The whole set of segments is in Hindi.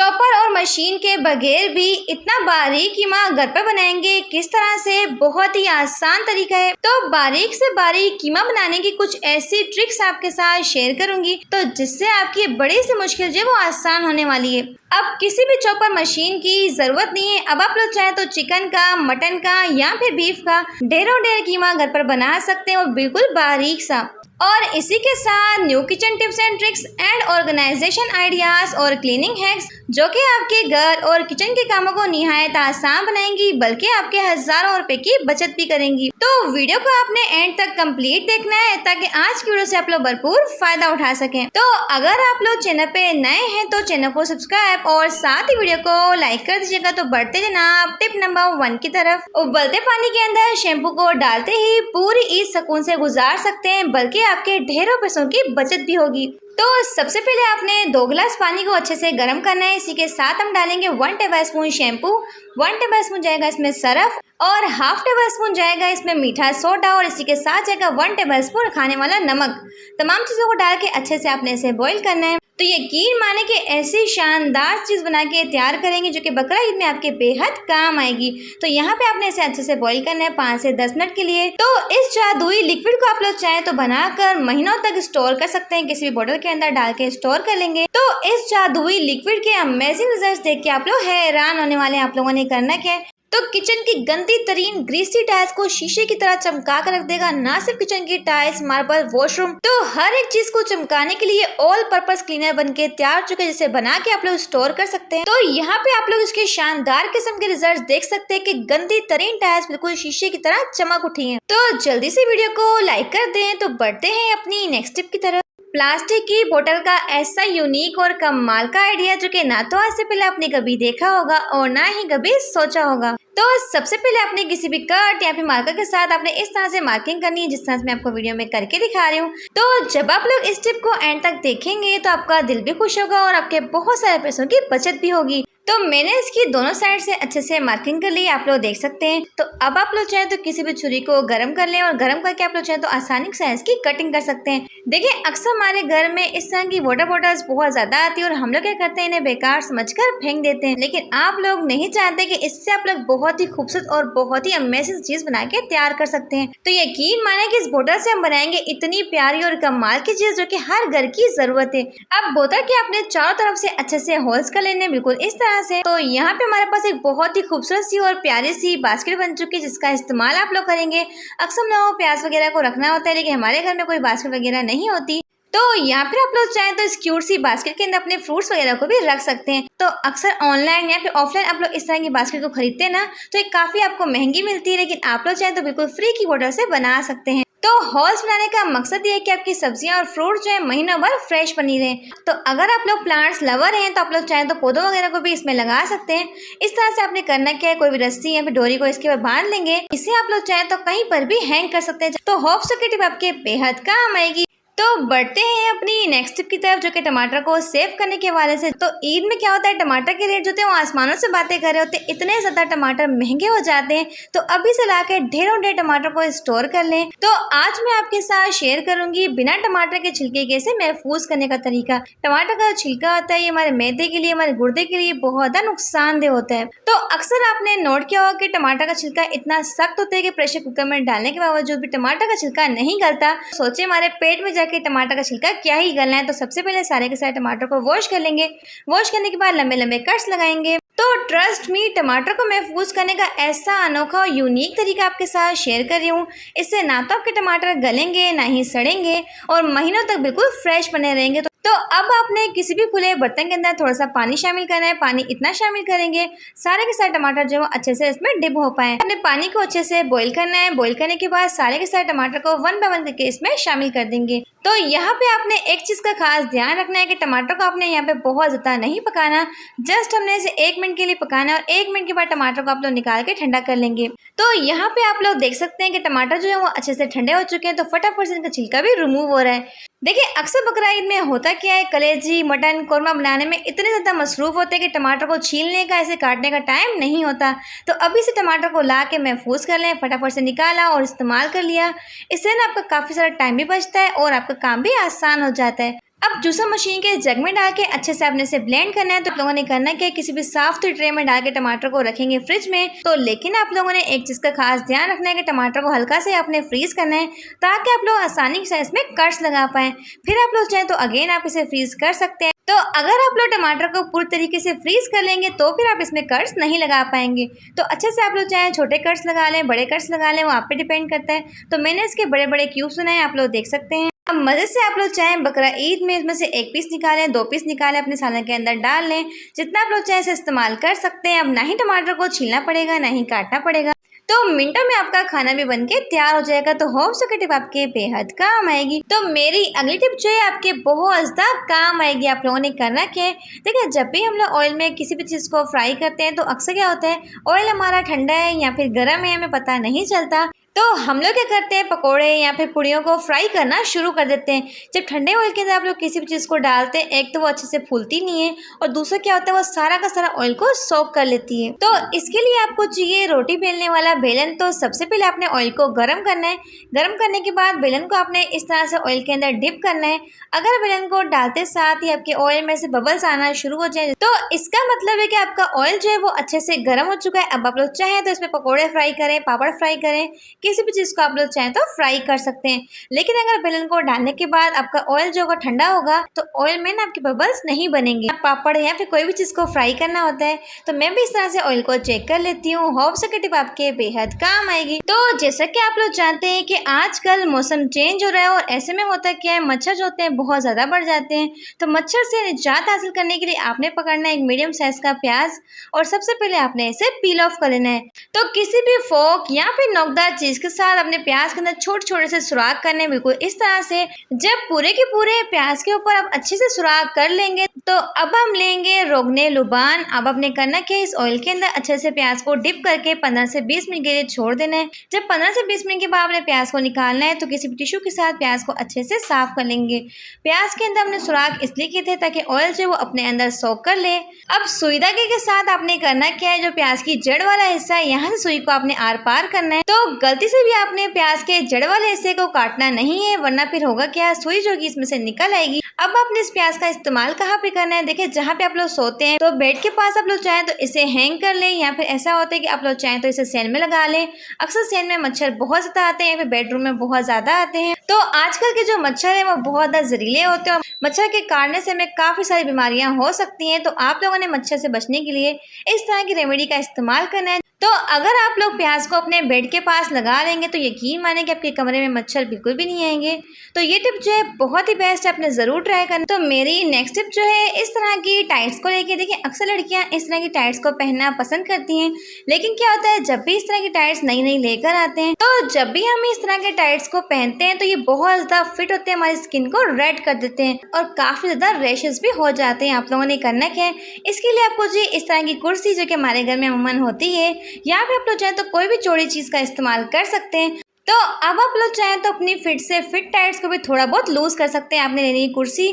चॉपर और मशीन के बगैर भी इतना बारीक कीमा घर पर बनाएंगे किस तरह से? बहुत ही आसान तरीका है। तो बारीक से बारीक कीमा बनाने की कुछ ऐसी ट्रिक्स आपके साथ शेयर करूंगी तो जिससे आपकी बड़ी सी मुश्किल जो है वो आसान होने वाली है। अब किसी भी चॉपर मशीन की जरूरत नहीं है। अब आप लोग चाहे तो चिकन का, मटन का या फिर बीफ का ढेरों ढेर कीमा घर पर बना सकते हैं और बिल्कुल बारीक सा। और इसी के साथ new kitchen tips and tricks and organization ideas और क्लीनिंग हैक्स जो कि आपके घर और किचन के कामों को निहायत आसान बनाएंगी, बल्कि आपके हजारों रुपए की बचत भी करेंगी। तो वीडियो को आपने एंड तक कंप्लीट देखना है ताकि आज की वीडियो से आप लोग भरपूर फायदा उठा सकें। तो अगर आप लोग चैनल पे नए हैं तो चैनल को सब्सक्राइब और साथ ही वीडियो को लाइक कर दीजिएगा। तो बढ़ते जनाब टिप नंबर 1 की तरफ। उबलते पानी के अंदर शैम्पू को डालते ही पूरी ईद सुकून से गुजार सकते हैं, बल्कि आपके ढेरों पैसों की बचत भी होगी। तो सबसे पहले आपने 2 गिलास पानी को अच्छे से गर्म करना है। इसी के साथ हम डालेंगे 1 टेबलस्पून शैम्पू, 1 टेबलस्पून जाएगा इसमें सरफ और हाफ टेबलस्पून जाएगा इसमें मीठा सोडा और इसी के साथ जाएगा 1 टेबलस्पून खाने वाला नमक। तमाम चीज़ों को डाल के अच्छे से आपने इसे बॉईल करना है। तो यकीन माने कि ऐसी शानदार चीज़ बना के तैयार करेंगे जो कि बकरा ईद में आपके बेहद काम आएगी। तो यहाँ पे आपने इसे अच्छे से बॉईल करना है 5 से 10 मिनट के लिए। तो इस जादुई लिक्विड को आप लोग चाहे तो बनाकर महीनों तक स्टोर कर सकते हैं। किसी भी बोतल के अंदर डाल के स्टोर कर लेंगे। तो इस जादुई लिक्विड के अमेजिंग रिजल्ट देख के आप लोग हैरान होने वाले हैं। आप लोगों ने करना क्या है, तो किचन की गंदी तरीन ग्रीसी टाइल्स को शीशे की तरह चमका कर रख देगा। ना सिर्फ किचन की टाइल्स, मार्बल, वॉशरूम, तो हर एक चीज को चमकाने के लिए ऑल पर्पस क्लीनर बन के तैयार चुके, जिसे बना के आप लोग स्टोर कर सकते हैं। तो यहाँ पे आप लोग इसके शानदार किस्म के रिजल्ट देख सकते हैं कि गंदी तरीन टाइल्स बिल्कुल शीशे की तरह चमक उठी है। तो जल्दी से वीडियो को लाइक कर दें। तो बढ़ते हैं अपनी नेक्स्ट टिप की तरफ। प्लास्टिक की बोतल का ऐसा यूनिक और कमाल का आइडिया जो कि ना तो आज से पहले आपने कभी देखा होगा और ना ही कभी सोचा होगा। तो सबसे पहले आपने किसी भी कट या फिर मार्कर के साथ आपने इस तरह से मार्किंग करनी है, जिस तरह से मैं आपको वीडियो में करके दिखा रही हूँ। तो जब आप लोग इस टिप को एंड तक देखेंगे तो आपका दिल भी खुश होगा और आपके बहुत सारे पैसों की बचत भी होगी। तो मैंने इसकी दोनों साइड से अच्छे से मार्किंग कर ली, आप लोग देख सकते हैं। तो अब आप लोग चाहे तो किसी भी छुरी को गर्म कर लें और गर्म करके आप लोग चाहे तो आसानी से इसकी कटिंग कर सकते हैं। देखिए अक्सर हमारे घर में इस तरह की वाटर बॉटल्स बहुत ज्यादा आती है और हम लोग क्या करते हैं, इन्हें बेकार समझकर फेंक देते हैं। लेकिन आप लोग नहीं चाहते कि इससे आप लोग बहुत ही खूबसूरत और बहुत ही अमेजिंग चीज बना के तैयार कर सकते हैं। तो यकीन माने कि इस बोतल से हम बनाएंगे इतनी प्यारी और कमाल की चीज जो कि हर घर की जरूरत है। अब बोतल के आपने चारों तरफ से अच्छे से होल्स कर लेने, बिल्कुल इस तरह से। तो यहाँ पे हमारे पास एक बहुत ही खूबसूरत सी और प्यारी सी बास्केट बन चुकी है, जिसका इस्तेमाल आप लोग करेंगे। अक्सर हम लोगों को प्याज वगैरह को रखना होता है, लेकिन हमारे घर में कोई बास्केट वगैरह नहीं होती। तो यहाँ पर आप लोग चाहें तो इस क्यूट सी बास्केट के अंदर अपने फ्रूट्स वगैरह को भी रख सकते हैं। तो अक्सर ऑनलाइन या फिर ऑफलाइन आप लोग इस तरह की बास्केट को खरीदते हैं ना, तो ये काफी आपको महंगी मिलती है, लेकिन आप लोग चाहें तो बिल्कुल फ्री की बोतल से बना सकते हैं। तो हॉल्स बनाने का मकसद ये है कि आपकी सब्जियां और फ्रूट जो है महीनों भर फ्रेश बनी रहे। तो अगर आप लोग प्लांट्स लवर हैं तो आप लोग चाहें तो पौधों वगैरह को भी इसमें लगा सकते हैं। इस तरह से आपने करना क्या है, कोई भी रस्सी या फिर डोरी को इसके ऊपर बांध लेंगे। इसे आप लोग चाहें तो कहीं पर भी हैंग कर सकते हैं। तो होप सो की टिप आपके बेहद काम आएगी। तो बढ़ते हैं अपनी नेक्स्ट टिप की तरफ, जो कि टमाटर को सेव करने के हवाले से। तो ईद में क्या होता है, टमाटर के रेट जो थे वो आसमानों से बातें कर रहे होते हैं। इतने ज्यादा टमाटर महंगे हो जाते हैं। तो अभी से लाके ढेरों ढेर टमाटर को स्टोर कर लें। तो आज मैं आपके साथ शेयर करूंगी बिना टमाटर के छिलके कैसे महफूज करने का तरीका। टमाटर का छिलका होता है ये हमारे मैदे के लिए, हमारे गुर्दे के लिए बहुत ज्यादा नुकसानदेह होता है। तो अक्सर आपने नोट किया होगा कि टमाटर का छिलका इतना सख्त होता है कि प्रेशर कुकर में डालने के बावजूद भी टमाटर का छिलका नहीं गलता। सोचे हमारे पेट में कि टमाटर का छिलका क्या ही गलना है। तो सबसे पहले सारे के सारे टमाटर को वॉश कर लेंगे। वॉश करने के बाद लंबे लंबे कट्स लगाएंगे। तो ट्रस्ट मी, टमाटर को महफूज करने का ऐसा अनोखा और यूनिक तरीका आपके साथ शेयर कर रही हूँ। इससे ना तो आपके टमाटर गलेंगे ना ही सड़ेंगे और महीनों तक बिल्कुल फ्रेश बने रहेंगे। तो अब आपने किसी भी खुले बर्तन के अंदर थोड़ा सा पानी शामिल करना है। पानी इतना शामिल करेंगे सारे के सारे टमाटर जो अच्छे से इसमें डिप हो पाए। अपने पानी को अच्छे से बॉईल करना है। बॉईल करने के बाद सारे के सारे टमाटर को 1 बाय 1 करके इसमें शामिल कर देंगे। तो यहाँ पे आपने एक चीज का खास ध्यान रखना है कि टमाटर को आपने यहाँ पे बहुत ज्यादा नहीं पकाना। जस्ट हमने इसे 1 मिनट के लिए पकाना है और 1 मिनट के बाद टमाटर को आप लोग निकाल के ठंडा कर लेंगे। तो यहाँ पे आप लोग देख सकते हैं कि टमाटर जो है वो अच्छे से ठंडे हो चुके हैं। तो फटाफट से इनका छिलका भी रिमूव हो रहा है। देखिए अक्सर बकरा ईद में होता क्या है, कलेजी, मटन, कौरमा बनाने में इतने ज़्यादा मसरूफ होते हैं कि टमाटर को छीलने का, ऐसे काटने का टाइम नहीं होता। तो अभी से टमाटर को ला के महफूज कर लें। फटाफट से निकाला और इस्तेमाल कर लिया। इससे ना आपका काफ़ी सारा टाइम भी बचता है और आपका काम भी आसान हो जाता है। अब जूसर मशीन के जग में डाल के अच्छे से आपने इसे ब्लेंड करना है। तो आप लोगों ने करना क्या है, किसी भी साफ सुथरी ट्रे में डाल के टमाटर को रखेंगे फ्रिज में। तो लेकिन आप लोगों ने एक चीज का खास ध्यान रखना है कि टमाटर को हल्का से आपने फ्रीज करना है ताकि आप लोग आसानी से इसमें कट्स लगा पाए। फिर आप लोग चाहें तो अगेन आप इसे फ्रीज कर सकते हैं। तो अगर आप लोग टमाटर को पूरी तरीके से फ्रीज कर लेंगे तो फिर आप इसमें कट्स नहीं लगा पाएंगे। तो अच्छे से आप लोग चाहे छोटे कट्स लगा लें, बड़े कट्स लगा लें, वो आप पे डिपेंड करता है। तो मैंने इसके बड़े बड़े क्यूब्स बनाए, आप लोग देख सकते हैं। अब मजे से आप लोग चाहें बकरा ईद में इसमें से 1 पीस निकालें, 2 पीस निकालें, अपने सालन के अंदर डाल लें। जितना आप लोग चाहें इसे इस्तेमाल कर सकते हैं। अब ना ही टमाटर को छीलना पड़ेगा, ना ही काटना पड़ेगा। तो मिनटों में आपका खाना भी बनके तैयार हो जाएगा। तो होप सो की टिप आपके बेहद काम आएगी। तो मेरी अगली टिप जो है आपके बहुत ज़्यादा काम आएगी। आप लोगों ने करना क्या है, देखिए जब भी हम लोग ऑयल में किसी भी चीज़ को फ्राई करते हैं तो अक्सर क्या होता है, ऑयल हमारा ठंडा है या फिर गर्म है, हमें पता नहीं चलता। तो हम लोग क्या करते हैं, पकोड़े या फिर पुड़ियों को फ्राई करना शुरू कर देते हैं। जब ठंडे ऑयल के अंदर आप लोग किसी भी चीज़ को डालते हैं, एक तो वो अच्छे से फूलती नहीं है और दूसरा क्या होता है, वो सारा का सारा ऑयल को सोक कर लेती है। तो इसके लिए आपको चाहिए रोटी बेलने वाला बेलन। तो सबसे पहले आपने ऑयल को गर्म करना है। गर्म करने के बाद बेलन को आपने इस तरह से ऑयल के अंदर डिप करना है। अगर बेलन को डालते साथ ही आपके ऑयल में से बबल्स आना शुरू हो जाए तो इसका मतलब है कि आपका ऑयल जो है वो अच्छे से गर्म हो चुका है। अब आप लोग चाहें तो इसमें पकौड़े फ्राई करें, पापड़ फ्राई करें, किसी भी चीज़ को आप लोग चाहें तो फ्राई कर सकते हैं। लेकिन अगर बेलन को डालने के बाद आपका ऑयल जो होगा ठंडा होगा तो ऑयल में ना आपके बबल्स नहीं बनेंगे। पापड़ या फिर कोई भी चीज़ को फ्राई करना होता है तो मैं भी इस तरह से ऑयल को चेक कर लेती हूँ। होप सो की टिप आपके बेहद काम आएगी। तो जैसा कि आप लोग जानते हैं कि आजकल मौसम चेंज हो रहा है और ऐसे में होता क्या है, मच्छर जो होते हैं बहुत ज़्यादा बढ़ जाते हैं। तो मच्छर से निजात हासिल करने के लिए आपने पकड़ना है एक मीडियम साइज का प्याज और सबसे पहले आपने इसे पील ऑफ कर लेना है। तो किसी भी फोक या फिर नोकदार चीज़ के साथ अपने प्याज के अंदर छोटे छोटे से सुराख करने, बिल्कुल इस तरह से। जब पूरे के पूरे प्याज के ऊपर आप अच्छे से सुराख कर लेंगे तो अब हम लेंगे रोगने लुबान। अब आपने करना क्या है, इस ऑयल के अंदर अच्छे से प्याज को डिप करके 15 से 20 मिनट के लिए छोड़ देना है। जब 15 से 20 मिनट के बाद आपने प्याज को निकालना है तो किसी भी टिश्यू के साथ प्याज को अच्छे से साफ कर लेंगे। प्याज के अंदर हमने सुराख इसलिए किए थे ताकि ऑयल जो वो अपने अंदर सोख कर ले। अब सुई धागे के साथ आपने करना क्या है, जो प्याज की जड़ वाला हिस्सा है यहाँ से सुई को आपने आर पार करना है। तो गलती से भी आपने प्याज के जड़ वाले हिस्से को काटना नहीं है, वरना फिर होगा क्या, सुई जो कि इसमें से निकल आएगी। अब आपने इस प्याज का इस्तेमाल कहाँ पे करना है, देखिए जहाँ पे आप लोग सोते हैं तो बेड के पास आप लोग चाहें तो इसे हैंग कर लें, या फिर ऐसा होता है कि आप लोग चाहें तो इसे सेल में लगा लें। अक्सर सेल में मच्छर बहुत ज्यादा आते हैं या फिर बेडरूम में बहुत ज्यादा आते हैं। तो आजकल के जो मच्छर है वो बहुत ज्यादा जहरीले होते हैं। मच्छर के काटने से हमें काफी सारी बीमारियां हो सकती हैं। तो आप लोगों ने मच्छर से बचने के लिए इस तरह की रेमेडी का इस्तेमाल करना है। तो अगर आप लोग प्याज को अपने बेड के पास लगा लेंगे तो यकीन माने कि आपके कमरे में मच्छर बिल्कुल भी नहीं आएंगे। तो ये टिप जो है बहुत ही बेस्ट है, आपने ज़रूर ट्राई करना। तो मेरी नेक्स्ट टिप जो है इस तरह की टाइट्स को लेके, देखिए अक्सर लड़कियां इस तरह की टाइट्स को पहनना पसंद करती हैं। लेकिन क्या होता है, जब भी इस तरह की टाइट्स नई नई लेकर आते हैं तो जब भी हम इस तरह के टाइट्स को पहनते हैं तो ये बहुत ज़्यादा फिट होते हैं, हमारी स्किन को रेड कर देते हैं और काफ़ी ज़्यादा रैशेस भी हो जाते हैं। आप लोगों ने करना क्या है, इसके लिए आपको जी इस तरह की कुर्सी जो कि हमारे घर में अमूमन होती है, या फिर आप लोग चाहें तो कोई भी चौड़ी चीज़ का इस्तेमाल कर सकते हैं। तो अब आप लोग चाहें तो अपनी फिट से फिट टाइट्स को भी थोड़ा बहुत लूज कर सकते हैं। आपने लेनी है कुर्सी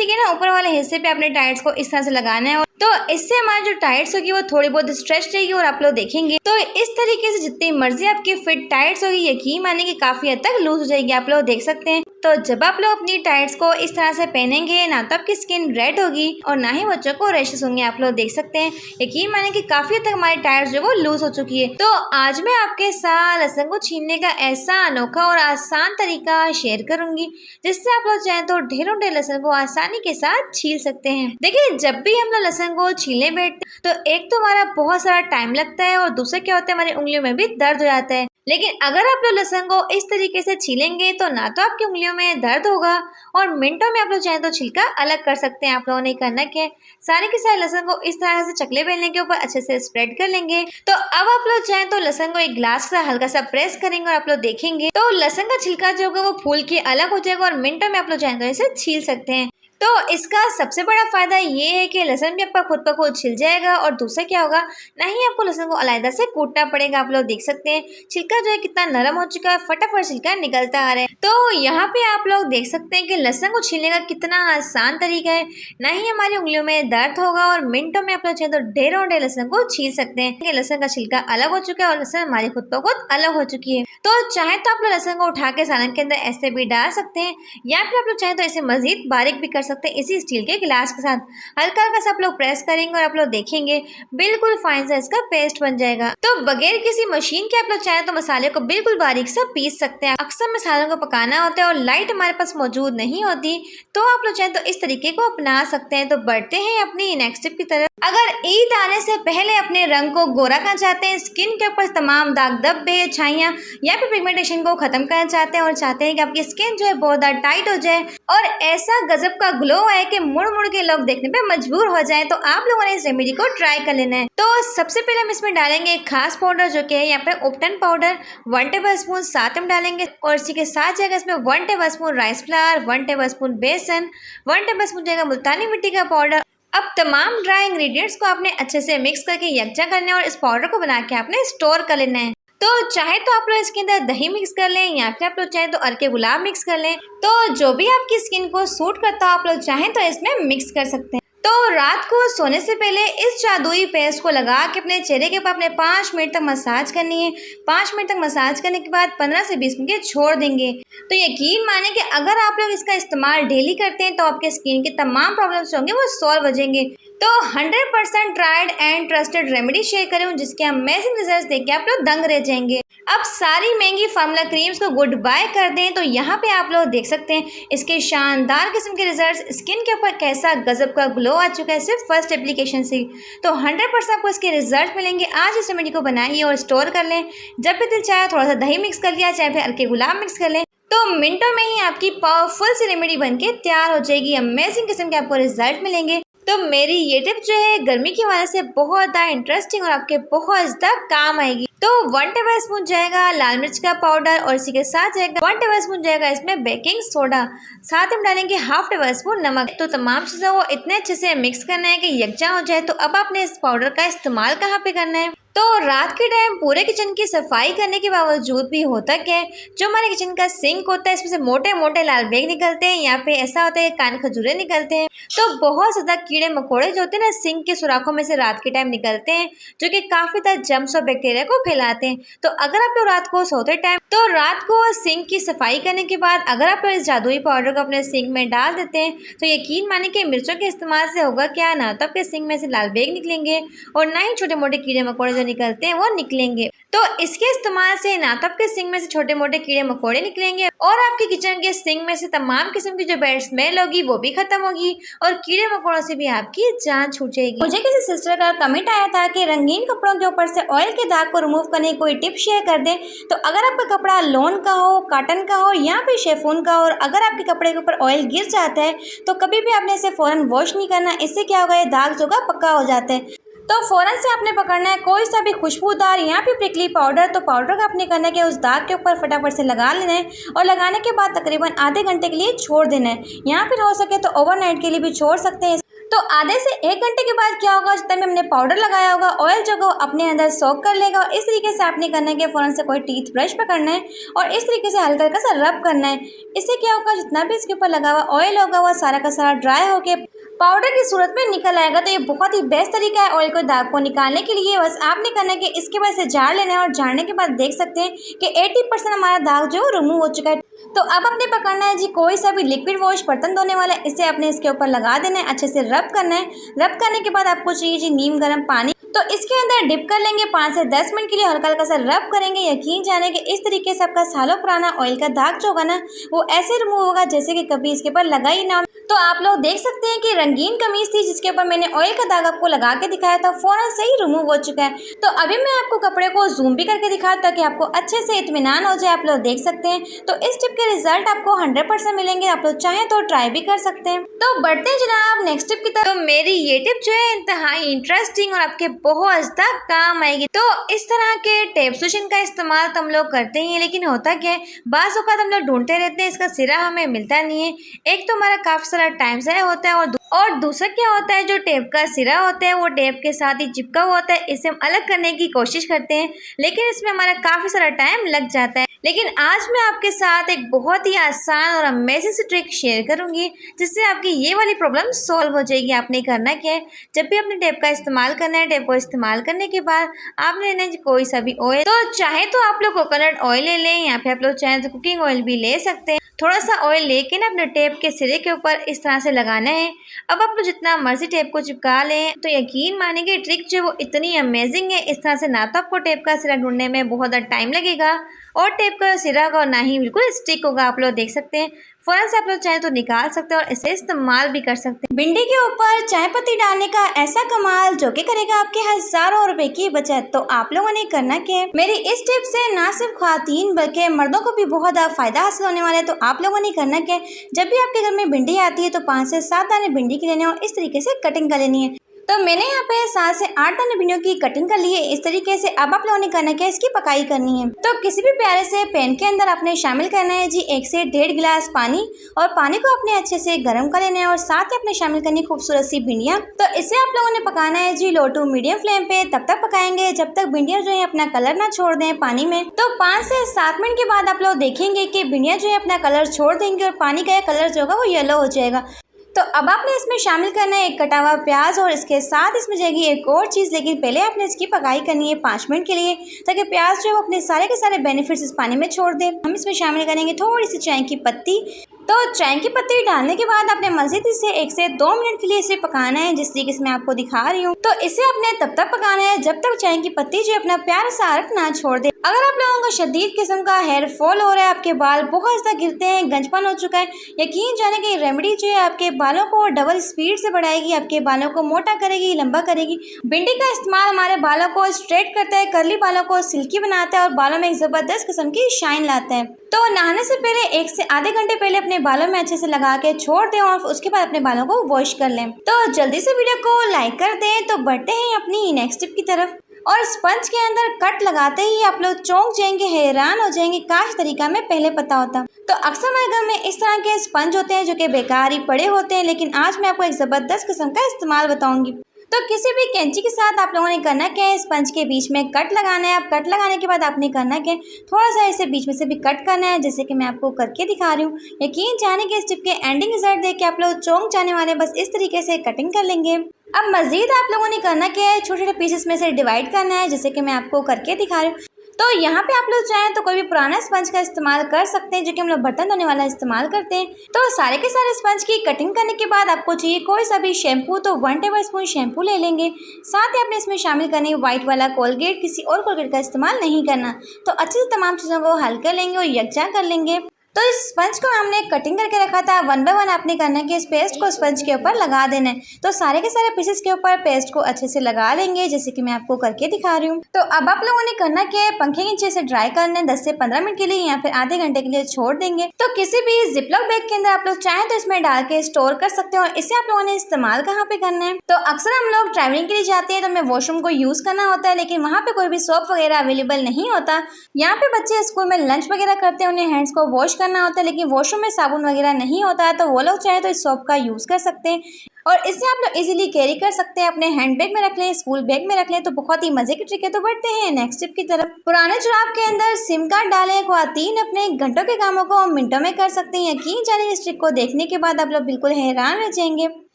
के ना ऊपर वाले हिस्से पे अपने टाइट्स को इस तरह से लगाना है, तो इससे हमारी जो टाइट्स होगी वो थोड़ी बहुत स्ट्रेच रहेगी और आप लोग देखेंगे तो इस तरीके से जितनी मर्जी आपकी फिट टाइट्स होगी यकीन माने कि काफ़ी हद तक लूज हो जाएगी। आप लोग देख सकते हैं। तो जब आप लोग अपनी टाइट्स को इस तरह से पहनेंगे ना तो आपकी स्किन रेड होगी और ना ही बच्चों को रैशेस होंगे। आप लोग देख सकते हैं, यकीन माने कि काफ़ी हद तक हमारी टाइट्स जो वो लूज हो चुकी है। तो आज मैं आपके साथ लहसुन को छीलने का ऐसा अनोखा और आसान तरीका शेयर करूंगी जिससे आप लोग चाहें तो ढेरों ढेर लहसुन को आसानी के साथ छील सकते हैं। देखिए जब भी हम लोग लहसुन को छीलने बैठते हैं तो एक तो हमारा बहुत सारा टाइम लगता है और दूसरा क्या होता है, हमारी उंगलियों में भी दर्द हो जाता है। लेकिन अगर आप लोग लहसुन को इस तरीके से छीलेंगे तो ना तो आपकी उंगलियों में दर्द होगा और मिनटों में आप लोग चाहें तो छिलका अलग कर सकते हैं। आप लोगों ने करना क्या है, सारे के सारे लहसुन को इस तरह से चकले बेलने के ऊपर अच्छे से स्प्रेड कर लेंगे। तो अब आप लोग चाहें तो लहसुन को एक ग्लास से हल्का सा प्रेस करेंगे और आप लोग देखेंगे तो लहसुन का छिलका जो होगा वो फूल के अलग हो जाएगा और मिनटों में आप लोग चाहें तो इसे छील सकते हैं। तो इसका सबसे बड़ा फ़ायदा ये है कि लहसुन भी आपका खुद ब खुद छिल जाएगा और दूसरा क्या होगा, ना ही आपको लहसुन को अलग से कूटना पड़ेगा। आप लोग देख सकते हैं छिलका जो है कितना नरम हो चुका है, फटाफट छिलका निकलता आ रहा है। तो यहाँ पे आप लोग देख सकते हैं कि लहसुन को छीलने का कितना आसान तरीका है, ना ही हमारी उंगलियों में दर्द होगा और मिनटों में आप लोग चाहे तो ढेरों ढेर लहसुन को छील सकते हैं। लहसुन का छिलका अलग हो चुका है और लहसुन हमारी खुद ब खुद अलग हो चुकी है। तो चाहे तो आप लोग लहसुन को उठा के सालन के अंदर ऐसे भी डाल सकते हैं, या फिर आप लोग चाहे तो इसे मजीद बारीक भी कर सकते हैं इसी स्टील के गिलास के साथ। हल्का हल्का सा आप लोग प्रेस करेंगे और आप लोग देखेंगे बिल्कुल फाइन सा इसका पेस्ट बन जाएगा। तो बगैर किसी मशीन के आप लोग चाहे तो मसाले को बिल्कुल बारीक सा पीस सकते हैं। अक्सर मसालों को पकाना होता है और लाइट हमारे पास मौजूद नहीं होती, तो आप लोग चाहे तो इस तरीके को अपना सकते हैं। तो बढ़ते हैं अपनी नेक्स्ट टिप की तरफ। अगर ईद आने से पहले अपने रंग को गोरा करना चाहते हैं, स्किन के ऊपर तमाम दाग धब्बे, छाइयाँ या फिर पिगमेंटेशन को खत्म करना चाहते हैं और चाहते हैं कि आपकी स्किन जो है बहुत ज़्यादा टाइट हो जाए और ऐसा गजब का ग्लो आए कि मुड़ मुड़ के लोग देखने पे मजबूर हो जाए, तो आप लोगों ने इस रेमेडी को ट्राई कर लेना है। तो सबसे पहले हम इसमें डालेंगे एक खास पाउडर जो कि है यहाँ पे उपटन पाउडर 1 टेबल स्पून साथ में डालेंगे और इसी के साथ जाएगा इसमें 1 table spoon rice flour, 1 table spoon बेसन, 1 टेबल स्पून जाएगा मुल्तानी मिट्टी का पाउडर। अब तमाम ड्राई इंग्रेडिएंट्स को आपने अच्छे से मिक्स करके यकजा करना है और इस पाउडर को बना के आपने स्टोर कर लेना है। तो चाहे तो आप लोग इसके अंदर दही मिक्स कर लें या फिर आप लोग चाहे तो अरके गुलाब मिक्स कर लें। तो जो भी आपकी स्किन को सूट करता हो आप लोग चाहें तो इसमें मिक्स कर सकते हैं। तो रात को सोने से पहले इस जादुई पेस्ट को लगा के अपने चेहरे के ऊपर अपने 5 मिनट तक मसाज करनी है। 5 मिनट तक मसाज करने के बाद 15 से 20 मिनट छोड़ देंगे। तो यकीन माने कि अगर आप लोग इसका इस्तेमाल डेली करते हैं तो आपके स्किन के तमाम प्रॉब्लम्स होंगे वो सॉल्व हो जाएंगे। तो 100% tried and trusted remedy share करें जिसके अमेजिंग रिजल्ट्स देख के आप लोग दंग रह जाएंगे। अब सारी महंगी फार्मूला क्रीम्स को गुड बाय कर दें। तो यहाँ पे आप लोग देख सकते हैं इसके शानदार किस्म के रिजल्ट्स, स्किन के ऊपर कैसा गजब का ग्लो आ चुका है सिर्फ फर्स्ट एप्लीकेशन से। तो 100% आपको इसके रिजल्ट मिलेंगे। आज इस रेमेडी को बनाइए और स्टोर कर लें। जब भी दिल चाहे थोड़ा सा दही मिक्स कर लिया, चाहे फिर हल्के गुलाब मिक्स कर लें, तो मिनटों में ही आपकी पावरफुल सी रेमेडी बनके तैयार हो जाएगी। अमेजिंग किस्म के आपको रिजल्ट मिलेंगे। तो मेरी ये टिप जो है गर्मी की वजह से बहुत ज़्यादा इंटरेस्टिंग और आपके बहुत ज़्यादा काम आएगी। तो 1 टेबल स्पून जाएगा लाल मिर्च का पाउडर और इसी के साथ जाएगा 1 टेबल स्पून जाएगा इसमें बेकिंग सोडा, साथ में डालेंगे ½ टेबल स्पून नमक। तो तमाम चीज़ों को इतने अच्छे से मिक्स करना है कि यकजा हो जाए। तो अब आपने इस पाउडर का इस्तेमाल कहाँ पे करना है, तो रात के टाइम पूरे किचन की सफाई करने के बावजूद भी होता क्या है, जो हमारे किचन का सिंक होता है इसमें से मोटे मोटे लाल बेग निकलते हैं या फिर ऐसा होता है कान खजूरे निकलते हैं। तो बहुत ज़्यादा कीड़े मकोड़े जो होते हैं ना सिंक के सुराखों में से रात के टाइम निकलते हैं, जो कि काफ़ी ज़्यादा जर्म्स और बैक्टीरिया को फैलाते हैं। तो अगर आप लोग रात को सोते टाइम तो रात को सिंक की सफाई करने के बाद अगर आप लोग इस जादुई पाउडर को अपने सिंक में डाल देते हैं तो यकीन माने कि मिर्चों के इस्तेमाल से होगा क्या, ना तो आपके सिंक में से लाल बेग निकलेंगे और ना ही छोटे मोटे कीड़े मकोड़े जो निकलते हैं वो निकलेंगे। तो इसके इस्तेमाल से ना तो आपके सिंक में से छोटे मोटे कीड़े मकोड़े निकलेंगे और आपके किचन के सिंक में से तमाम किस्म की जो बैड स्मेल होगी वो भी खत्म होगी और कीड़े मकोड़ों से भी आपकी जान छूट जाएगी। मुझे किसी सिस्टर का कमेंट आया था कि रंगीन कपड़ों के ऊपर से ऑयल के दाग को रिमूव करने की कोई टिप शेयर कर दें। तो अगर आपका कपड़ा लॉन का हो, कॉटन का हो या फिर शेफून का हो और अगर आपके कपड़े के ऊपर ऑयल गिर जाता है तो कभी भी आपने इसे फौरन वॉश नहीं करना। इससे क्या होगा, ये दाग जो का पक्का हो जाता है। तो फ़ौरन से आपने पकड़ना है कोई सा भी खुशबूदार या फिर प्रिकली पाउडर। तो पाउडर का आपने करना है कि उस दाग के ऊपर फटाफट से लगा लेना है और लगाने के बाद तकरीबन आधे घंटे के लिए छोड़ देना है, या फिर हो सके तो ओवरनाइट के लिए भी छोड़ सकते हैं। तो आधे से 1 घंटे के बाद क्या होगा, जितना भी हमने पाउडर लगाया होगा ऑयल जो अपने अंदर सोक कर लेगा। और इस तरीके से आपने करना है कि फ़ौरन से कोई टीथ ब्रश पकड़ना है और इस तरीके से हल्का हल्का सा रब करना है। इससे क्या होगा, जितना भी इसके ऊपर लगा हुआ ऑयल होगा वह सारा का सारा ड्राई होकर पाउडर की सूरत में निकल आएगा। तो ये बहुत ही बेस्ट तरीका है ऑयल को दाग को निकालने के लिए। बस आपने करना है कि इसके बाद से झाड़ लेना है और झाड़ने के बाद देख सकते हैं कि 80% हमारा दाग जो है रिमूव हो चुका है। तो अब आपने पकड़ना है जी कोई सा भी लिक्विड वॉश बर्तन धोने वाला, इसे आपने इसके ऊपर लगा देना है, अच्छे से रब करना है। रब करने के बाद आपको चाहिए जी नीम गर्म पानी, तो इसके अंदर डिप कर लेंगे। 5 से 10 मिनट के लिए हल्का हल्का सा रब करेंगे। यकीन जाने कि इस तरीके से आपका सालों पुराना ऑयल का दाग जो होगा ना वो ऐसे रिमूव होगा जैसे कि कभी इसके ऊपर लगा ही ना हो। तो आप लोग देख सकते हैं कि रंगीन कमीज थी जिसके ऊपर मैंने ऑयल का दाग आपको लगा के दिखाया था, फौरन से ही रिमूव हो चुका है। तो अभी मैं आपको कपड़े को जूम भी करके दिखाता ताकि आपको अच्छे से इत्मीनान हो जाए। आप लोग देख सकते हैं तो इस टिप के रिजल्ट आपको 100% मिलेंगे। आप लोग चाहें तो ट्राई भी कर सकते हैं। तो बढ़ते हैं जनाब नेक्स्ट टिप की तरफ। तो मेरी ये टिप जो है इंतहाई इंटरेस्टिंग और आपके बहुत ज़्यादा काम आएगी। तो इस तरह के टेप सोल्यूशन का इस्तेमाल तो हम लोग करते ही हैं, लेकिन होता क्या है बाज़ औक़ात हम लोग ढूंढते रहते हैं, इसका सिरा हमें मिलता नहीं है। एक तो हमारा काफ़ी सारा टाइम ज़ाया होता है। और दूसरा क्या होता है, जो टेप का सिरा होता है वो टेप के साथ ही चिपका हुआ होता है। इसे हम अलग करने की कोशिश करते हैं, लेकिन इसमें हमारा काफ़ी सारा टाइम लग जाता है। लेकिन आज मैं आपके साथ एक बहुत ही आसान और अमेजिंग सी ट्रिक शेयर करूंगी, जिससे आपकी ये वाली प्रॉब्लम सॉल्व हो जाएगी। आपने करना क्या है, जब भी अपने टेप का इस्तेमाल करना है, टेप को इस्तेमाल करने के बाद आपने लेना है कोई सा भी ऑयल। तो चाहे तो आप लोग कोकोनट ऑयल ले लें, या फिर आप लोग चाहें तो कुकिंग ऑयल भी ले सकते हैं। थोड़ा सा ऑयल लेके ना अपने टेप के सिरे के ऊपर इस तरह से लगाना है। अब आप लोग जितना मर्जी टेप को चिपका लें, तो यकीन मानेंगे ट्रिक जो वो इतनी अमेजिंग है। इस तरह से ना तो आपको टेप का सिरा ढूंढने में बहुत ज़्यादा टाइम लगेगा, और टेप का सिरा का ना ही बिल्कुल स्टिक होगा। आप लोग देख सकते हैं, फौरन से आप लोग चाहे तो निकाल सकते हैं और इसे इस्तेमाल भी कर सकते हैं। भिंडी के ऊपर चाय पत्ती डालने का ऐसा कमाल जो कि करेगा आपके हजारों रुपए की बचत। तो आप लोगों ने करना क्या है, मेरी इस टिप से ना सिर्फ ख्वातीन बल्कि मर्दों को भी बहुत फायदा हासिल होने वाला है। तो आप लोगों ने करना क्या है, जब भी आपके घर में भिंडी आती है तो 5 से 7 दाने भिंडी के लेने और इस तरीके से कटिंग कर लेनी है। तो मैंने यहाँ पे 7 से 8 दाने भिंडियों की कटिंग कर ली है इस तरीके से। अब आप लोगों ने करना क्या है, इसकी पकाई करनी है। तो किसी भी प्यारे से पैन के अंदर आपने शामिल करना है जी 1 से 1.5 गिलास पानी, और पानी को अपने अच्छे से गर्म कर लेना है, और साथ ही अपने शामिल करनी खूबसूरत सी भिंडियाँ। तो इसे आप लोगों ने पकाना है जी लो टू मीडियम फ्लेम पे। तब तक पकाएंगे जब तक भिंडियाँ जो है अपना कलर ना छोड़ दें पानी में। तो 5 से 7 मिनट के बाद आप लोग देखेंगे कि भिंडियाँ जो है अपना कलर छोड़ देंगे और पानी का कलर जो होगा वो येलो हो जाएगा। तो अब आपने इसमें शामिल करना है एक कटा हुआ प्याज, और इसके साथ इसमें जाएगी एक और चीज़, लेकिन पहले आपने इसकी पकाई करनी है 5 मिनट के लिए, ताकि प्याज जो है अपने सारे के सारे बेनिफिट्स इस पानी में छोड़ दे। हम इसमें शामिल करेंगे थोड़ी सी चाय की पत्ती। तो चाय की पत्ती डालने के बाद आपने मज़ीद इसे 1 से 2 मिनट के लिए इसे पकाना है, जिस तरीके से मैं आपको दिखा रही हूँ। तो इसे आपने तब तक पकाना है जब तक चाय की पत्ती जो अपना प्यारा सा अर्क ना छोड़ दे। अगर आप लोगों को शदीद किस्म का हेयर फॉल हो रहा है, आपके बाल बहुत ज़्यादा गिरते हैं, गंजपन हो चुका है, यकीन जाने की रेमेडी जो है आपके बालों को डबल स्पीड से बढ़ाएगी, आपके बालों को मोटा करेगी, लंबा करेगी। भिंडी का इस्तेमाल हमारे बालों को स्ट्रेट करता है, कर्ली बालों को सिल्की बनाता है, और बालों में एक ज़बरदस्त किस्म की शाइन लाता है। तो नहाने से पहले 1 से आधे घंटे पहले अपने बालों में अच्छे से लगा के छोड़ दें, और उसके बाद अपने बालों को वॉश कर लें। तो जल्दी से वीडियो को लाइक कर दें। तो बढ़ते हैं अपनी नेक्स्ट टिप की तरफ। और स्पंज के अंदर कट लगाते ही आप लोग चौंक जाएंगे, हैरान हो जाएंगे, काश तरीका में पहले पता होता। तो अक्सर हमारे घर में इस तरह के स्पंज होते हैं जो कि बेकार ही पड़े होते हैं, लेकिन आज मैं आपको एक ज़बरदस्त किस्म का इस्तेमाल बताऊंगी। तो किसी भी कैंची के साथ आप लोगों ने करना क्या है, स्पंज के बीच में कट लगाना है। आप कट लगाने के बाद आपने करना क्या है, थोड़ा सा इसे बीच में से भी कट करना है, जैसे कि मैं आपको करके दिखा रही हूँ। यकीन जाने के इस टिप के एंडिंग रिजल्ट देख के आप लोग चौंक जाने वाले। बस इस तरीके से कटिंग कर लेंगे। अब मजीद आप लोगों ने करना क्या है, छोटे छोटे पीसेस में से डिवाइड करना है, जैसे कि मैं आपको करके दिखा रही हूँ। तो यहाँ पे आप लोग चाहें तो कोई भी पुराना स्पंज का इस्तेमाल कर सकते हैं, जो कि हम लोग बर्तन धोने वाला इस्तेमाल करते हैं। तो सारे के सारे स्पंज की कटिंग करने के बाद आपको चाहिए कोई सा भी शैम्पू। तो 1 टेबल स्पून शैम्पू ले लेंगे। साथ ही आपने इसमें शामिल करनी है व्हाइट वाला कोलगेट, किसी और कोलगेट का इस्तेमाल नहीं करना। तो अच्छे से तमाम चीज़ों को हल कर लेंगे और यकजा कर लेंगे। तो इस स्पंज को हमने कटिंग करके रखा था, 1 बाय 1 आपने करना है कि इस पेस्ट को स्पंज के ऊपर लगा देना है। तो सारे के सारे पीसेस के ऊपर पेस्ट को अच्छे से लगा लेंगे, जैसे कि मैं आपको करके दिखा रही हूँ। तो अब आप लोगों ने करना क्या है, पंखे के नीचे से ड्राई करना है 10 से 15 मिनट के लिए, या फिर आधे घंटे के लिए छोड़ देंगे। तो किसी भी जिपलॉक बैग के अंदर आप लोग चाहें तो इसमें डाल के स्टोर कर सकते हो। और इसे आप लोगों ने इस्तेमाल कहाँ पे करना है, तो अक्सर हम लोग ट्रैवलिंग के लिए जाते हैं तो हमें वॉशरूम को यूज़ करना होता है, लेकिन वहाँ पे कोई भी सोप वगैरह अवेलेबल नहीं होता। यहाँ पे बच्चे स्कूल में लंच वगैरह करते हैं, उन्हें हैंड्स को वॉश करना होता है, लेकिन वॉशरूम में साबुन वगैरह नहीं होता है। तो वो लोग चाहे तो इस सोप का यूज़ कर सकते हैं, और इसे आप लोग इजीली कैरी कर सकते हैं, अपने हैंड बैग में रख लें, स्कूल बैग में रख लें। तो बहुत ही मजे की ट्रिक है। तो बढ़ते हैं नेक्स्ट टिप की तरफ। पुराने जुराब के अंदर सिम कार्ड डालें। ख्वातीन अपने घंटों के कामों को मिनटों में कर सकते हैं। यकीन जाने इस ट्रिक को देखने के बाद आप लोग बिल्कुल हैरान रह जाएंगे।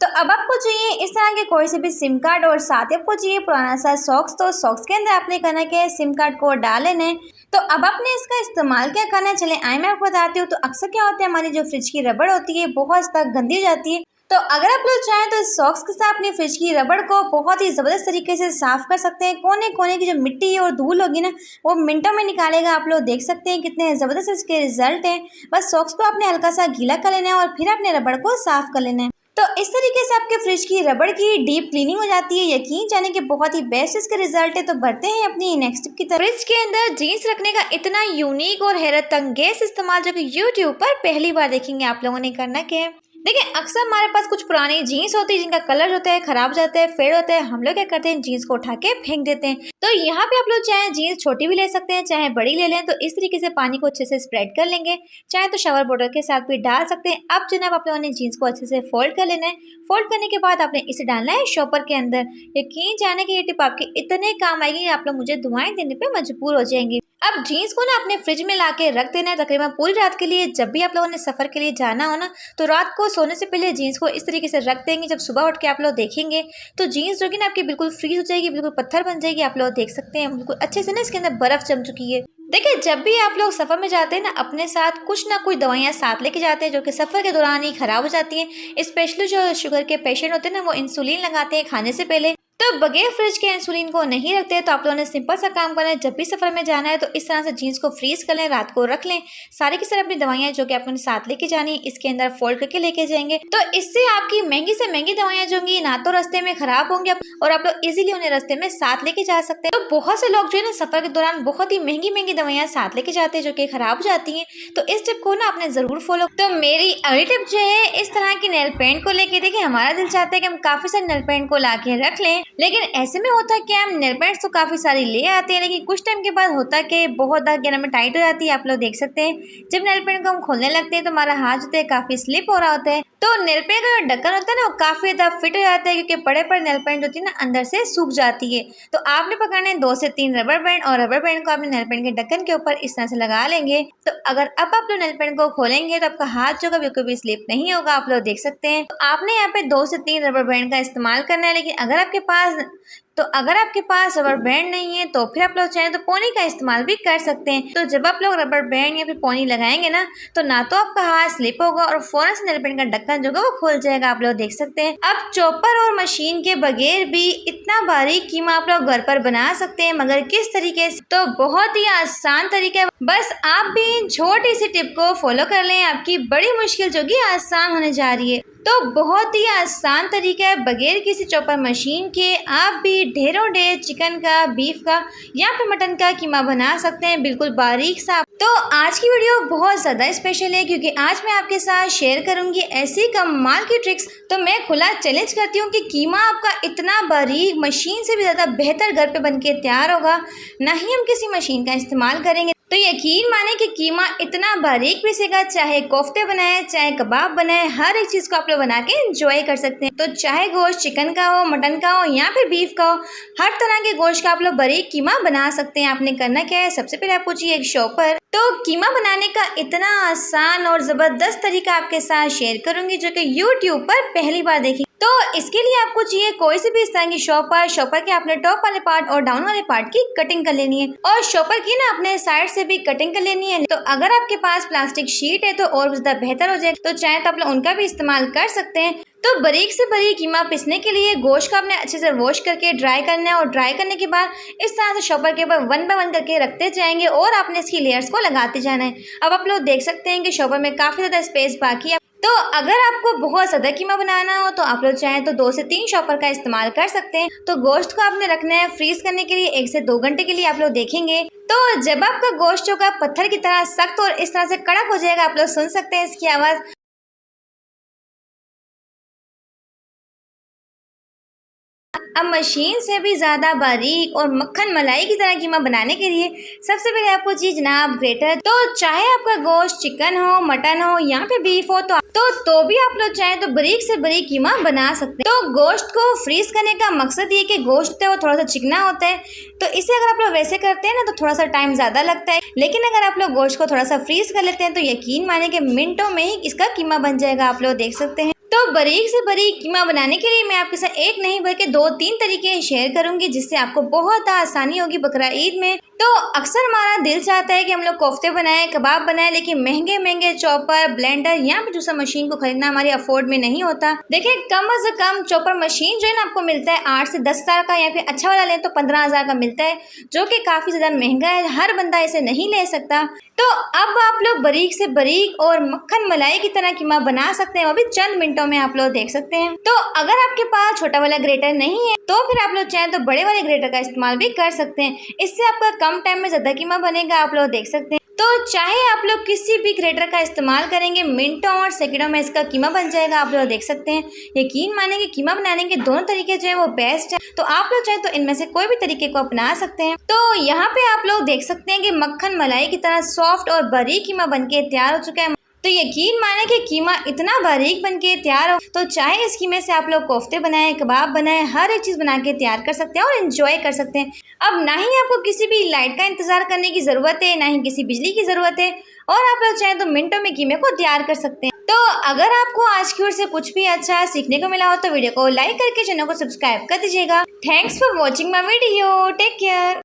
तो अब आपको चाहिए इस तरह के कोई से भी सिम कार्ड, और साथ ही आपको चाहिए पुराना सा सॉक्स। तो सॉक्स के अंदर आपने करना क्या है, सिम कार्ड को डाल लेना है। तो अब आपने इसका इस्तेमाल क्या करना है, चले आए मैं आपको बताती हूँ। तो अक्सर क्या होता है, हमारी जो फ्रिज की रबड़ होती है बहुत तक गंदी हो जाती है। तो अगर आप लोग चाहें तो इस सॉक्स के साथ अपनी फ्रिज की रबड़ को बहुत ही ज़बरदस्त तरीके से साफ़ कर सकते हैं। कोने कोने की जो मिट्टी और धूल होगी ना, वो मिनटों में निकालेगा। आप लोग देख सकते हैं कितने ज़बरदस्त इसके रिजल्ट हैं। बस सॉक्स को आपने हल्का सा गीला कर लेना है और फिर अपने रबड़ को साफ़ कर लेना है। तो इस तरीके से आपके फ्रिज की रबड़ की डीप क्लीनिंग हो जाती है। यकीन जाने के बहुत ही बेस्ट इसके रिजल्ट है। तो बढ़ते हैं अपनी नेक्स्ट टिप की तरफ। फ्रिज के अंदर जीन्स रखने का इतना यूनिक और हैरत अंगेज इस्तेमाल जो कि यूट्यूब पर पहली बार देखेंगे। आप लोगों ने करना क्या है, देखिए अक्सर हमारे पास कुछ पुरानी जीन्स होती है जिनका कलर होता है खराब हो जाता है, फेड होता है। हम लोग क्या करते हैं, जीन्स को उठा के फेंक देते हैं। तो यहाँ पे आप लोग चाहे जीन्स छोटी भी ले सकते हैं, चाहे बड़ी ले लें। तो इस तरीके से पानी को अच्छे से स्प्रेड कर लेंगे, चाहे तो शावर बॉटल के साथ भी डाल सकते हैं। अब जनाब आप लोगों ने जीन्स को अच्छे से फोल्ड कर लेना है। फोल्ड करने के बाद आपने इसे डालना है शॉपर के अंदर। यकीन जाने की ये टिप आपके इतने काम आएगी, आप लोग मुझे दुआएं देने पे मजबूर हो जाएंगे। अब जीन्स को ना अपने फ्रिज में लाके रख देना है तकरीबन पूरी रात के लिए। जब भी आप लोगों ने सफर के लिए जाना हो ना, तो रात को सोने से पहले जीन्स को इस तरीके से रख देंगे। जब सुबह उठ के आप लोग देखेंगे तो जीन्स जो कि ना आपकी बिल्कुल फ्रीज हो जाएगी, बिल्कुल पत्थर बन जाएगी। आप लोग देख सकते हैं बिल्कुल अच्छे से ना इसके अंदर बर्फ जम चुकी है। देखिए जब भी आप लोग सफर में जाते हैं ना, अपने साथ कुछ ना कुछ दवाइयाँ साथ लेके जाते हैं जो कि सफर के दौरान ही खराब हो जाती हैं। स्पेशली जो शुगर के पेशेंट होते हैं ना, वो इंसुलिन लगाते हैं खाने से पहले। तो बगैर फ्रिज के इंसुलिन को नहीं रखते। तो आप लोगों ने सिंपल सा काम करना है, जब भी सफर में जाना है तो इस तरह से जीन्स को फ्रीज कर लें, रात को रख लें। सारी की सारी अपनी दवाइयाँ जो कि आप लोगों ने साथ लेके जानी है इसके अंदर फोल्ड करके लेके जाएंगे। तो इससे आपकी महंगी से महंगी दवाइयाँ जो होंगी ना तो रास्ते में खराब होंगी और आप लोग इजीली उन्हें रास्ते में साथ लेके जा सकते हैं। तो बहुत से लोग जो है ना सफर के दौरान बहुत ही महंगी महंगी दवाइयाँ साथ लेके जाते हैं जो कि खराब हो जाती हैं। तो इस टिप को ना आपने जरूर फॉलो। तो मेरी अगली टिप जो है इस तरह की नेल पेंट को लेके। देखिए हमारा दिल चाहता है कि हम काफी सारे नेल पेंट को ला के रख लें, लेकिन ऐसे होता है कि हम नेल पेंट्स तो काफी सारी ले आते हैं, लेकिन कुछ टाइम के बाद होता है कि बहुत ज्यादा में टाइट हो जाती है। आप लोग देख सकते हैं जब नेल पेंट को हम खोलने लगते हैं तो हमारा हाथ जो है काफी स्लिप हो रहा होता है। तो नेल पेंट का जो ढक्कन होता है ना वो काफी ज्यादा फिट हो जाता है, क्योंकि बड़े बड़े नेल पेंट होती है ना अंदर से सूख जाती है। तो आपने पकड़ने 2 से 3 रबर बैंड, और रबर बैंड को आपने नेल पेंट के ढक्कन के ऊपर इस तरह से लगा लेंगे। तो अगर अब आप लोग नेल पेंट को खोलेंगे तो आपका हाथ जो बिल्कुल भी स्लिप नहीं होगा। आप लोग देख सकते हैं। तो आपने यहाँ पे 2 से 3 रबर बैंड का इस्तेमाल करना है, लेकिन अगर आपके पास रबर बैंड नहीं है तो फिर आप लोग चाहें तो पोनी का इस्तेमाल भी कर सकते हैं। तो जब आप लोग रबर बैंड या फिर पोनी लगाएंगे ना तो आपका हाथ स्लिप होगा और फौरन से नेल पेंट का ढक्कन जो वो खुल जाएगा। आप लोग देख सकते हैं। अब चॉपर और मशीन के बगैर भी इतना बारीक कीमा आप लोग घर पर बना सकते हैं, मगर किस तरीके से? तो बहुत ही आसान तरीका है, बस आप भी छोटी सी टिप को फॉलो कर लें, आपकी बड़ी मुश्किल जो कि आसान होने जा रही है। तो बहुत ही आसान तरीका है, बगैर किसी चॉपर मशीन के आप भी ढेरों ढेर चिकन का, बीफ का या फिर मटन का कीमा बना सकते हैं, बिल्कुल बारीक सा। तो आज की वीडियो बहुत ज़्यादा स्पेशल है, क्योंकि आज मैं आपके साथ शेयर करूंगी ऐसी कमाल की ट्रिक्स। तो मैं खुला चैलेंज करती हूँ कि कीमा आपका इतना बारीक, मशीन से भी ज़्यादा बेहतर घर पे बनके तैयार होगा। ना ही हम किसी मशीन का इस्तेमाल करेंगे। तो यकीन माने कि कीमा इतना बारीक पीसेगा, चाहे कोफ्ते बनाए, चाहे कबाब बनाए, हर एक चीज़ को आप लोग बना के एंजॉय कर सकते हैं। तो चाहे गोश्त चिकन का हो, मटन का हो या फिर बीफ का हो, हर तरह के गोश्त का आप लोग बारीक कीमा बना सकते हैं। आपने करना क्या है, सबसे पहले आपको चाहिए एक शॉपर। तो कीमा बनाने का इतना आसान और ज़बरदस्त तरीका आपके साथ शेयर करूंगी जो कि यूट्यूब पर पहली बार देखी। तो इसके लिए आपको चाहिए कोई से भी इस तरह की शॉपर के आपने टॉप वाले पार्ट और डाउन वाले पार्ट की कटिंग कर लेनी है, और शॉपर की ना अपने साइड से भी कटिंग कर लेनी है। तो अगर आपके पास प्लास्टिक शीट है तो और भी ज्यादा बेहतर हो जाएगा। तो चाहे तो आप लोग उनका भी इस्तेमाल कर सकते हैं। तो बारीक से बारीक कीमा पीसने के लिए गोश्त को आपने अच्छे से वॉश करके ड्राई करना है, और ड्राई करने के बाद इस तरह से शॉपर के ऊपर 1 बाय 1 करके रखते जाएंगे और आपने इसकी लेयर्स को लगाते जाना है। अब आप लोग देख सकते हैं कि शॉपर में काफी ज्यादा स्पेस बाकी है। तो अगर आपको बहुत ज़्यादा कीमा बनाना हो तो आप लोग चाहें तो 2 से 3 शॉपर का इस्तेमाल कर सकते हैं। तो गोश्त को आपने रखना है फ्रीज करने के लिए 1 से 2 घंटे के लिए। आप लोग देखेंगे तो जब आपका गोश्त होगा पत्थर की तरह सख्त और इस तरह से कड़क हो जाएगा, आप लोग सुन सकते हैं इसकी आवाज़। अब मशीन से भी ज़्यादा बारीक और मक्खन मलाई की तरह कीमा बनाने के लिए सबसे पहले आपको चाहिए जनाब ग्रेटर। तो चाहे आपका गोश्त चिकन हो, मटन हो या फिर बीफ हो, तो भी आप लोग चाहें तो बारीक से बारीक कीमा बना सकते हैं। तो गोश्त को फ्रीज करने का मकसद ये कि गोश्त है वो थोड़ा सा चिकना होता है, तो इसे अगर आप लोग वैसे करते हैं ना तो थोड़ा सा टाइम ज़्यादा लगता है। लेकिन अगर आप लोग गोश्त को थोड़ा सा फ्रीज कर लेते हैं तो यकीन माने कि मिनटों में ही इसका कीमा बन जाएगा। आप लोग देख सकते हैं। तो बारीक से बारीक कीमा बनाने के लिए मैं आपके साथ एक नहीं बल्कि 2-3 तरीके शेयर करूंगी, जिससे आपको बहुत आसानी होगी बकरा ईद में। तो अक्सर हमारा दिल चाहता है कि हम लोग कोफ्ते बनाएं, कबाब बनाएं, लेकिन महंगे महंगे चॉपर, ब्लेंडर या फिर जूसर मशीन को खरीदना हमारे अफोर्ड में नहीं होता। देखिए कम से कम चॉपर मशीन जो है ना आपको मिलता है 8 से 10 हज़ार का, या फिर अच्छा वाला लें तो 15,000 का मिलता है, जो कि काफ़ी ज़्यादा महंगा है। हर बंदा इसे नहीं ले सकता। तो अब आप लोग बारीक से बारीक और मक्खन मलाई की तरह कीमा बना सकते हैं, वो भी चंद मिनटों में। आप लोग देख सकते हैं। तो अगर आपके पास छोटा वाला ग्रेटर नहीं है तो फिर आप लोग चाहें तो बड़े वाले ग्रेटर का इस्तेमाल भी कर सकते हैं। इससे आपका कम टाइम में ज़्यादा कीमा बनेगा। आप लोग देख सकते हैं। तो तो चाहे आप लोग किसी भी ग्रेटर का इस्तेमाल करेंगे, मिनटों और सेकंडों में इसका कीमा बन जाएगा। आप लोग देख सकते हैं, यकीन मानेंगे कीमा बनाने के दोनों तरीके जो है वो बेस्ट है। तो आप लोग चाहे तो इनमें से कोई भी तरीके को अपना सकते हैं। तो यहाँ पे आप लोग देख सकते हैं कि मक्खन मलाई की तरह सॉफ्ट और बारीक कीमा बनके तैयार हो चुका है। तो यकीन माने कि कीमा इतना बारीक बनके तैयार हो, तो चाहे इस कीमे से आप लोग कोफ्ते बनाएं, कबाब बनाएं, हर एक चीज़ बना के तैयार कर सकते हैं और एंजॉय कर सकते हैं। अब ना ही आपको किसी भी लाइट का इंतज़ार करने की ज़रूरत है, ना ही किसी बिजली की ज़रूरत है, और आप लोग चाहें तो मिनटों में कीमे को तैयार कर सकते हैं। तो अगर आपको आज की ओर से कुछ भी अच्छा सीखने को मिला हो तो वीडियो को लाइक करके चैनल को सब्सक्राइब कर दीजिएगा। Thanks for watching my video. Take care.